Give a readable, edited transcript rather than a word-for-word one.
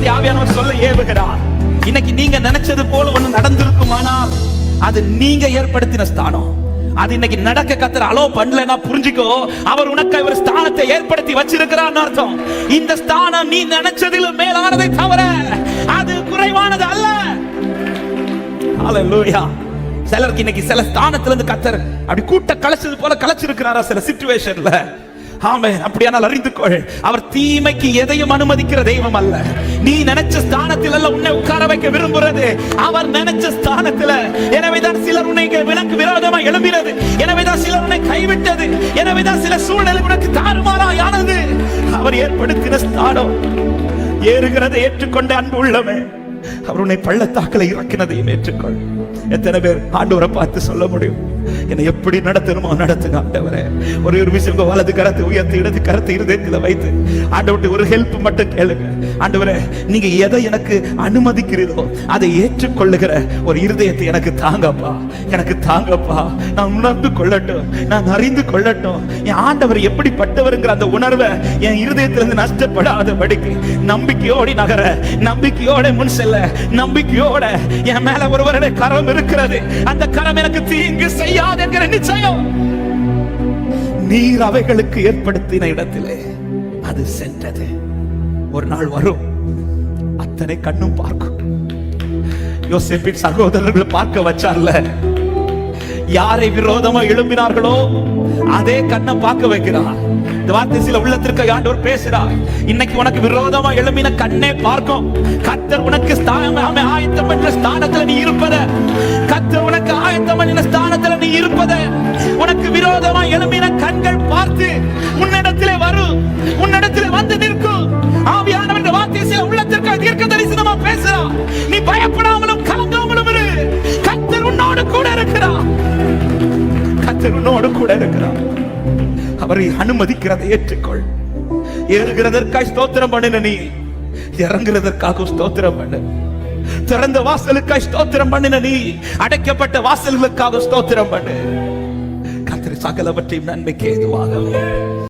வார்த்தை ஆவியானவர் சொல்ல ஏவுகிறார். இன்னைக்கு நீங்க நினைச்சது போல ஒண்ணு நடந்திருக்குமானால் அது நீங்க ஏற்படுத்தின ஸ்தானம். அது இன்னைக்கு நடக்க கத்தர் அலோ பண்ணலன்னா புரிஞ்சுக்கோ, அவர் உனக்கு ஒரு ஸ்தானத்தை ஏற்படுத்தி வச்சிருக்கிறான்னு அர்த்தம். இந்த ஸ்தானம் நீ நினைச்சதிலும் மேலானதை தவிர அது குறைவானது அல்ல. ஹல்லேலூயா. சிலருக்கு இன்னைக்கு சில ஸ்தானத்துல இருந்து கத்தர் அப்படி கூட்ட கலைச்சது போல கலைச்சிருக்கிறாரா சில சிச்சுவேஷன்ல. ஆமென். அப்படியானால் அறிந்து கொள், அவர் தீமைக்கு எதையும் அனுமதிக்கிற தெய்வம் அல்ல. நீ நினைச்ச ஸ்தானத்தில் அல்ல உன்னை உட்கார வைக்க விரும்புறது, அவர் நினைச்ச ஸ்தானத்தில். எனவேதான் சிலர் உன்னை விலக்கு விரோதமா எழும்பினது, எனவேதான் சிலர் உன்னை கைவிட்டது, எனவேதான் சில சூழ்நிலை உனக்கு தாறுமாறாயானது. அவர் ஏற்படுத்தின ஸ்தானம். ஏறுகிறதை ஏற்றுக்கொண்ட அன்பு உள்ளமே, அவர் உன்னை பள்ளத்தாக்களை இறக்கினதையும் ஏற்றுக்கொள். எத்தனை பேர் ஆண்டவரை பார்த்து சொல்ல முடியும், என்னை எப்படி நடத்தணுமோ நடத்துங்க ஆண்டவரே. ஒரு விஷயம் வலது கரத்தை உயர்த்தி இடது கரத்தை இருதயத்தில் வைத்து ஆண்டவர்கிட்ட ஒரு ஹெல்ப் மட்டும் கேளுங்க. ஆண்டவரே, நீங்க எதை எனக்கு அனுமதிக்கிறீரோ அதை ஏற்றுக்கொள்ளுகிற ஒரு இருதயத்தை எனக்கு தாங்கப்பா, எனக்கு தாங்கப்பா. நான் உணர்ந்து கொள்ளட்டும், நான் அறிந்து கொள்ளட்டும் என் ஆண்டவர் எப்படிப்பட்டவருங்கிற அந்த உணர்வை என் இருதயத்திலிருந்து நஷ்டப்படாதபடிக்கு நம்பிக்கையோடு நகர, நம்பிக்கையோட முன் செல்ல, நம்பிக்கையோட என் மேல ஒருவருடைய கரம் இருக்கிறது, அந்த கரம் எனக்கு தீங்கு செய்யாது என்கிற நிச்சயம். நீர் அவைகளுக்கு ஏற்படுத்தின இடத்திலே அது சென்றது. ஒரு நாள் வரும், அத்தனை கண்ணும் பார்க்கும். யோசேப்பின் சகோதரர்கள் பார்க்க வச்சார்ல, யாரை விரோதமா எழும்பினார்களோ அதே கண்ணை பார்க்க வைக்கிறார். இந்த வார்த்தை சில உள்ளத்திற்கு ஆண்டவர் பேசுறார். இன்னைக்கு உனக்கு விரோதமா எழும்பின கண்ணே பார்க்கும். கர்த்தர் உனக்கு ஆயத்தம் என்ற ஸ்தானத்துல நீ இருப்பத, கர்த்தர் உனக்கு ஆயத்தம் என்ற ஸ்தானத்துல நீ இருப்பத உனக்கு விரோதமா எழும்பின கண்கள் பார்த்து உன்னிடத்திலே வரும், உன்னிடத்திலே வந்து நிற்கும். ஆவியானவர் இந்த வார்த்தை சில உள்ளத்திற்கு தீர்க்க தரிசனமா பேசுறார். நீ பயப்படாமலும் கலங்காமலும் இரு, கர்த்தர் உன்னோடு கூட இருக்கிறார், கர்த்தர் உன்னோடு கூட இருக்கிறார். அவரை அனுமதிக்கிறதை ஏற்றுக்கொள். ஏறுகிறதற்காக ஸ்தோத்திரம் பண்ணின நீ, இறங்குறதற்காக ஸ்தோத்திரம் பண்ணு. திறந்த வாசலுக்காக ஸ்தோத்திரம் பண்ணின நீ, அடைக்கப்பட்ட வாசல்களுக்காக ஸ்தோத்திரம் பண்ணு. கர்த்தர் சகலவற்றையும் நன்மைக்கு ஏதுவாகவே